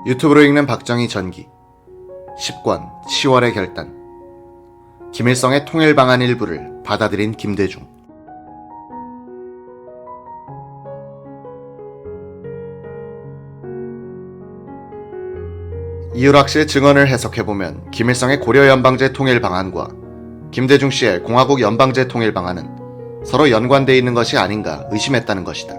유튜브로 읽는 박정희 전기 10권 10월의 결단. 김일성의 통일 방안 일부를 받아들인 김대중. 이유락 씨의 증언을 해석해보면 김일성의 고려 연방제 통일 방안과 김대중 씨의 공화국 연방제 통일 방안은 서로 연관되어 있는 것이 아닌가 의심했다는 것이다.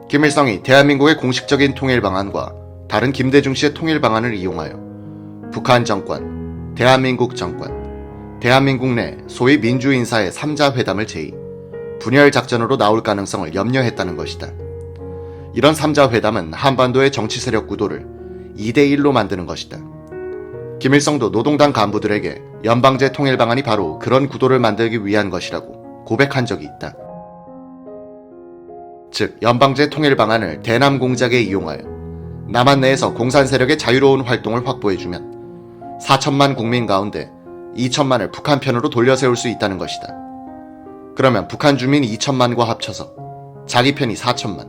김일성이 대한민국의 공식적인 통일 방안과 다른 김대중 씨의 통일 방안을 이용하여 북한 정권, 대한민국 정권, 대한민국 내 소위 민주인사의 3자 회담을 제의, 분열 작전으로 나올 가능성을 염려했다는 것이다. 이런 3자 회담은 한반도의 정치 세력 구도를 2대1로 만드는 것이다. 김일성도 노동당 간부들에게 연방제 통일 방안이 바로 그런 구도를 만들기 위한 것이라고 고백한 적이 있다. 즉, 연방제 통일 방안을 대남 공작에 이용하여 남한 내에서 공산 세력의 자유로운 활동을 확보해주면 4천만 국민 가운데 2천만을 북한 편으로 돌려세울 수 있다는 것이다. 그러면 북한 주민 2천만과 합쳐서 자기 편이 4천만,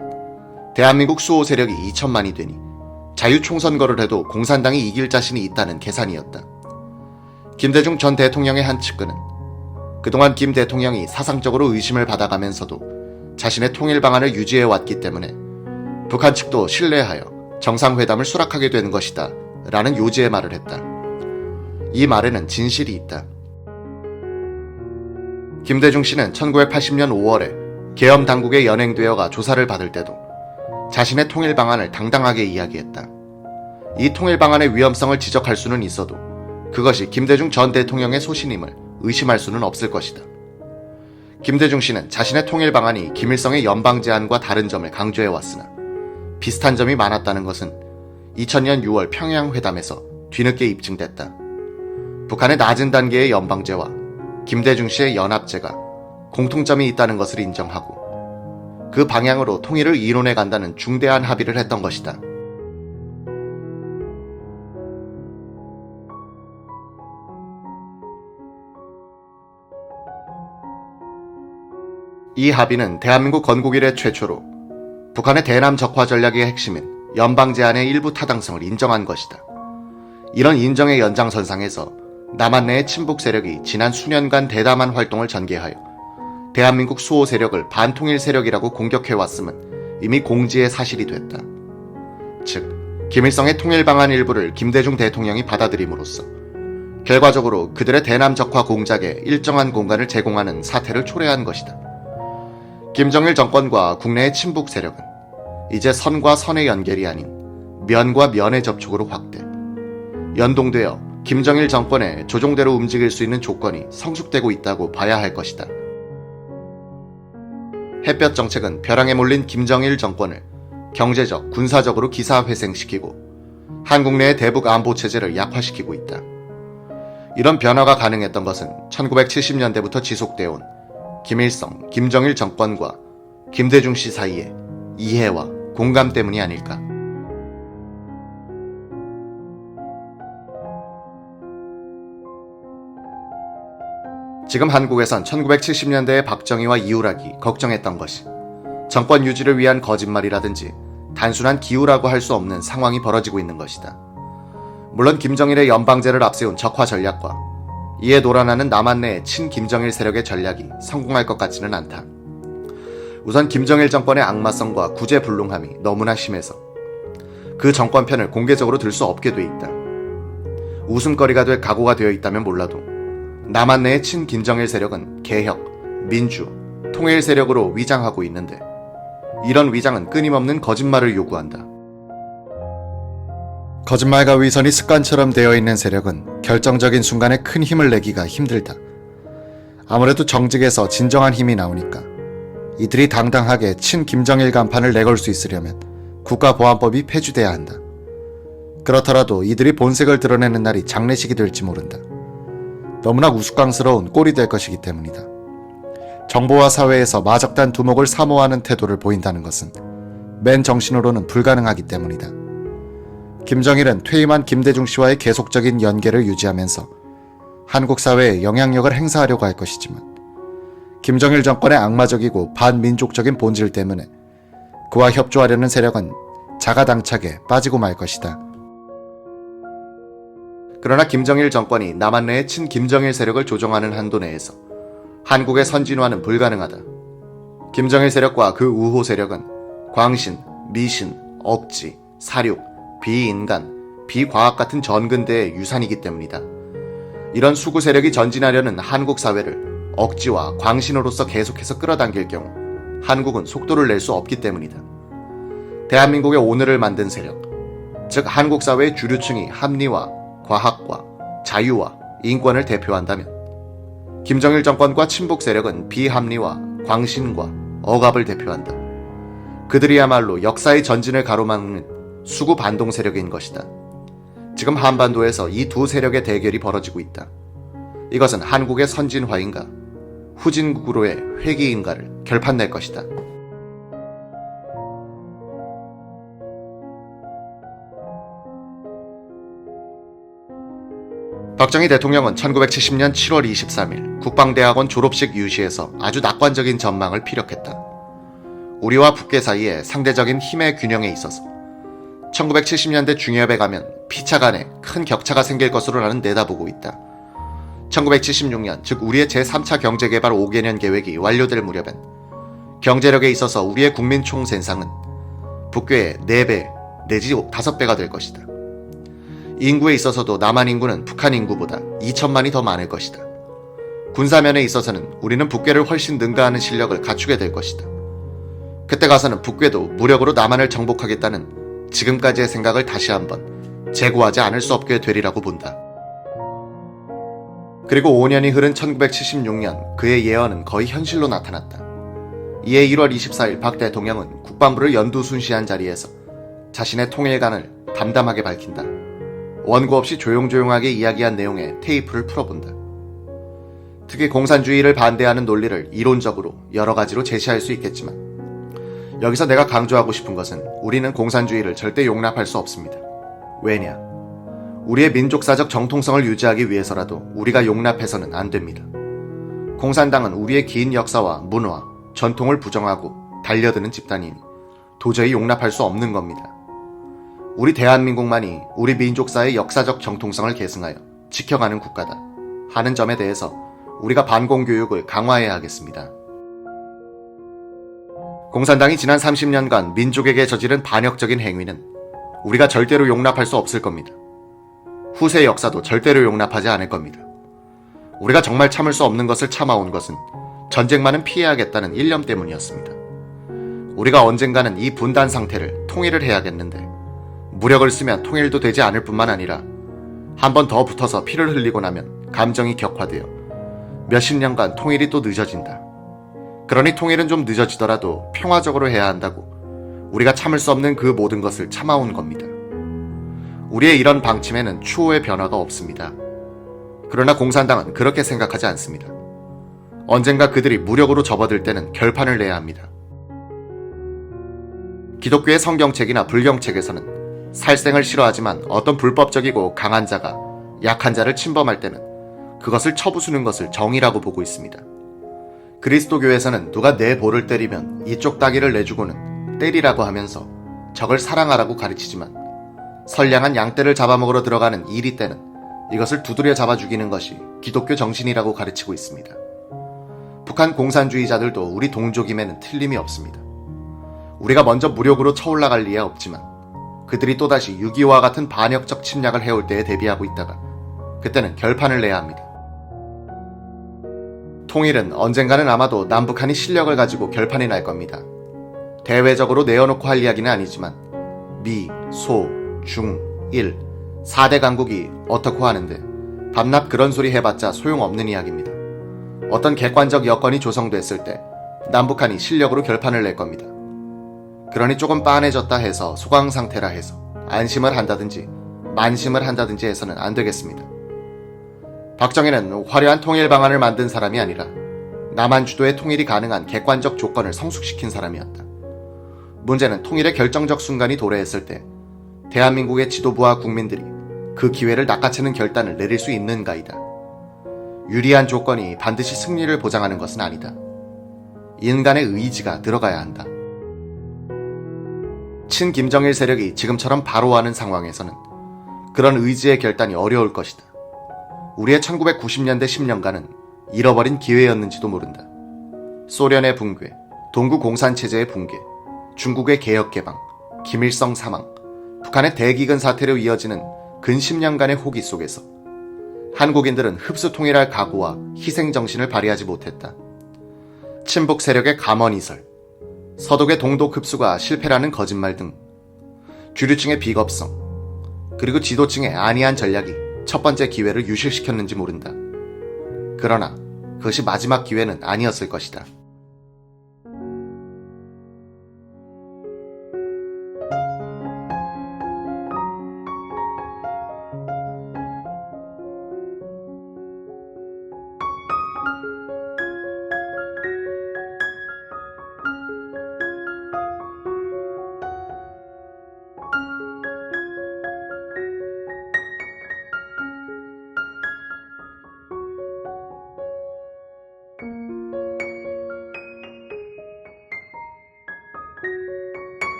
대한민국 수호 세력이 2천만이 되니 자유총선거를 해도 공산당이 이길 자신이 있다는 계산이었다. 김대중 전 대통령의 한 측근은 그동안 김 대통령이 사상적으로 의심을 받아가면서도 자신의 통일 방안을 유지해왔기 때문에 북한 측도 신뢰하여 정상회담을 수락하게 되는 것이다 라는 요지의 말을 했다. 이 말에는 진실이 있다. 김대중 씨는 1980년 5월에 계엄 당국에 연행되어가 조사를 받을 때도 자신의 통일 방안을 당당하게 이야기했다. 이 통일 방안의 위험성을 지적할 수는 있어도 그것이 김대중 전 대통령의 소신임을 의심할 수는 없을 것이다. 김대중 씨는 자신의 통일 방안이 김일성의 연방 제안과 다른 점을 강조해왔으나 비슷한 점이 많았다는 것은 2000년 6월 평양회담에서 뒤늦게 입증됐다. 북한의 낮은 단계의 연방제와 김대중 씨의 연합제가 공통점이 있다는 것을 인정하고 그 방향으로 통일을 이론해 간다는 중대한 합의를 했던 것이다. 이 합의는 대한민국 건국 이래 최초로 북한의 대남 적화 전략의 핵심인 연방 제안의 일부 타당성을 인정한 것이다. 이런 인정의 연장선상에서 남한 내의 친북 세력이 지난 수년간 대담한 활동을 전개하여 대한민국 수호 세력을 반통일 세력이라고 공격해왔음은 이미 공지의 사실이 됐다. 즉, 김일성의 통일 방안 일부를 김대중 대통령이 받아들임으로써 결과적으로 그들의 대남 적화 공작에 일정한 공간을 제공하는 사태를 초래한 것이다. 김정일 정권과 국내의 친북 세력은 이제 선과 선의 연결이 아닌 면과 면의 접촉으로 확대, 연동되어 김정일 정권의 조종대로 움직일 수 있는 조건이 성숙되고 있다고 봐야 할 것이다. 햇볕 정책은 벼랑에 몰린 김정일 정권을 경제적, 군사적으로 기사회생시키고 한국 내의 대북 안보 체제를 약화시키고 있다. 이런 변화가 가능했던 것은 1970년대부터 지속되어 온 김일성, 김정일 정권과 김대중 씨 사이의 이해와 공감 때문이 아닐까. 지금 한국에선 1970년대의 박정희와 이우락이 걱정했던 것이 정권 유지를 위한 거짓말이라든지 단순한 기우라고 할 수 없는 상황이 벌어지고 있는 것이다. 물론 김정일의 연방제를 앞세운 적화 전략과 이에 놀아나는 남한 내의 친김정일 세력의 전략이 성공할 것 같지는 않다. 우선 김정일 정권의 악마성과 구제불능함이 너무나 심해서 그 정권편을 공개적으로 들 수 없게 돼 있다. 웃음거리가 될 각오가 되어 있다면 몰라도 남한 내의 친김정일 세력은 개혁, 민주, 통일 세력으로 위장하고 있는데 이런 위장은 끊임없는 거짓말을 요구한다. 거짓말과 위선이 습관처럼 되어 있는 세력은 결정적인 순간에 큰 힘을 내기가 힘들다. 아무래도 정직에서 진정한 힘이 나오니까 이들이 당당하게 친김정일 간판을 내걸 수 있으려면 국가보안법이 폐지돼야 한다. 그렇더라도 이들이 본색을 드러내는 날이 장례식이 될지 모른다. 너무나 우스꽝스러운 꼴이 될 것이기 때문이다. 정보와 사회에서 마적단 두목을 사모하는 태도를 보인다는 것은 맨 정신으로는 불가능하기 때문이다. 김정일은 퇴임한 김대중 씨와의 계속적인 연계를 유지하면서 한국 사회에 영향력을 행사하려고 할 것이지만 김정일 정권의 악마적이고 반민족적인 본질 때문에 그와 협조하려는 세력은 자가당착에 빠지고 말 것이다. 그러나 김정일 정권이 남한 내의 친김정일 세력을 조종하는 한도 내에서 한국의 선진화는 불가능하다. 김정일 세력과 그 우호 세력은 광신, 미신, 억지, 사륙, 비인간, 비과학 같은 전근대의 유산이기 때문이다. 이런 수구 세력이 전진하려는 한국 사회를 억지와 광신으로서 계속해서 끌어당길 경우 한국은 속도를 낼 수 없기 때문이다. 대한민국의 오늘을 만든 세력, 즉 한국 사회의 주류층이 합리화, 과학과 자유와 인권을 대표한다면 김정일 정권과 친북 세력은 비합리와 광신과 억압을 대표한다. 그들이야말로 역사의 전진을 가로막는 수구 반동 세력인 것이다. 지금 한반도에서 이 두 세력의 대결이 벌어지고 있다. 이것은 한국의 선진화인가 후진국으로의 회귀인가를 결판낼 것이다. 박정희 대통령은 1970년 7월 23일 국방대학원 졸업식 유시에서 아주 낙관적인 전망을 피력했다. 우리와 북괴 사이에 상대적인 힘의 균형에 있어서 1970년대 중엽에 가면 피차 간에 큰 격차가 생길 것으로 나는 내다보고 있다. 1976년, 즉 우리의 제3차 경제개발 5개년 계획이 완료될 무렵엔 경제력에 있어서 우리의 국민 총생산은 북괴의 4배 내지 5배가 될 것이다. 인구에 있어서도 남한 인구는 북한 인구보다 2천만이 더 많을 것이다. 군사면에 있어서는 우리는 북괴를 훨씬 능가하는 실력을 갖추게 될 것이다. 그때 가서는 북괴도 무력으로 남한을 정복하겠다는 지금까지의 생각을 다시 한번 재고하지 않을 수 없게 되리라고 본다. 그리고 5년이 흐른 1976년 그의 예언은 거의 현실로 나타났다. 이에 1월 24일 박 대통령은 국방부를 연두순시한 자리에서 자신의 통일관을 담담하게 밝힌다. 원고 없이 조용조용하게 이야기한 내용의 테이프를 풀어본다. 특히 공산주의를 반대하는 논리를 이론적으로 여러 가지로 제시할 수 있겠지만 여기서 내가 강조하고 싶은 것은 우리는 공산주의를 절대 용납할 수 없습니다. 왜냐? 우리의 민족사적 정통성을 유지하기 위해서라도 우리가 용납해서는 안 됩니다. 공산당은 우리의 긴 역사와 문화, 전통을 부정하고 달려드는 집단이니 도저히 용납할 수 없는 겁니다. 우리 대한민국만이 우리 민족사의 역사적 정통성을 계승하여 지켜가는 국가다 하는 점에 대해서 우리가 반공교육을 강화해야 하겠습니다. 공산당이 지난 30년간 민족에게 저지른 반역적인 행위는 우리가 절대로 용납할 수 없을 겁니다. 후세 역사도 절대로 용납하지 않을 겁니다. 우리가 정말 참을 수 없는 것을 참아온 것은 전쟁만은 피해야겠다는 일념 때문이었습니다. 우리가 언젠가는 이 분단 상태를 통일을 해야겠는데 무력을 쓰면 통일도 되지 않을 뿐만 아니라 한 번 더 붙어서 피를 흘리고 나면 감정이 격화되어 몇십 년간 통일이 또 늦어진다. 그러니 통일은 좀 늦어지더라도 평화적으로 해야 한다고 우리가 참을 수 없는 그 모든 것을 참아온 겁니다. 우리의 이런 방침에는 추호의 변화가 없습니다. 그러나 공산당은 그렇게 생각하지 않습니다. 언젠가 그들이 무력으로 접어들 때는 결판을 내야 합니다. 기독교의 성경책이나 불경책에서는 살생을 싫어하지만 어떤 불법적이고 강한 자가 약한 자를 침범할 때는 그것을 쳐부수는 것을 정의라고 보고 있습니다. 그리스도교에서는 누가 내 볼을 때리면 이쪽 따귀를 내주고는 때리라고 하면서 적을 사랑하라고 가르치지만 선량한 양떼를 잡아먹으러 들어가는 이리 떼는 이것을 두드려 잡아 죽이는 것이 기독교 정신이라고 가르치고 있습니다. 북한 공산주의자들도 우리 동족임에는 틀림이 없습니다. 우리가 먼저 무력으로 쳐올라갈 리야 없지만 그들이 또다시 6.25와 같은 반역적 침략을 해올 때에 대비하고 있다가 그때는 결판을 내야 합니다. 통일은 언젠가는 아마도 남북한이 실력을 가지고 결판이 날 겁니다. 대외적으로 내어놓고 할 이야기는 아니지만 미, 소, 중, 일 4대 강국이 어떻고 하는데 밤낮 그런 소리 해봤자 소용없는 이야기입니다. 어떤 객관적 여건이 조성됐을 때 남북한이 실력으로 결판을 낼 겁니다. 그러니 조금 빤해졌다 해서 소강 상태라 해서 안심을 한다든지 만심을 한다든지 해서는 안 되겠습니다. 박정희는 화려한 통일 방안을 만든 사람이 아니라 남한 주도의 통일이 가능한 객관적 조건을 성숙시킨 사람이었다. 문제는 통일의 결정적 순간이 도래했을 때 대한민국의 지도부와 국민들이 그 기회를 낚아채는 결단을 내릴 수 있는가이다. 유리한 조건이 반드시 승리를 보장하는 것은 아니다. 인간의 의지가 들어가야 한다. 친김정일 세력이 지금처럼 바로 하는 상황에서는 그런 의지의 결단이 어려울 것이다. 우리의 1990년대 10년간은 잃어버린 기회였는지도 모른다. 소련의 붕괴, 동구 공산체제의 붕괴, 중국의 개혁개방, 김일성 사망, 북한의 대기근 사태로 이어지는 근 10년간의 호기 속에서 한국인들은 흡수 통일할 각오와 희생정신을 발휘하지 못했다. 친북 세력의 감언이설, 서독의 동독 흡수가 실패라는 거짓말 등 주류층의 비겁성, 그리고 지도층의 안이한 전략이 첫 번째 기회를 유실시켰는지 모른다. 그러나 그것이 마지막 기회는 아니었을 것이다.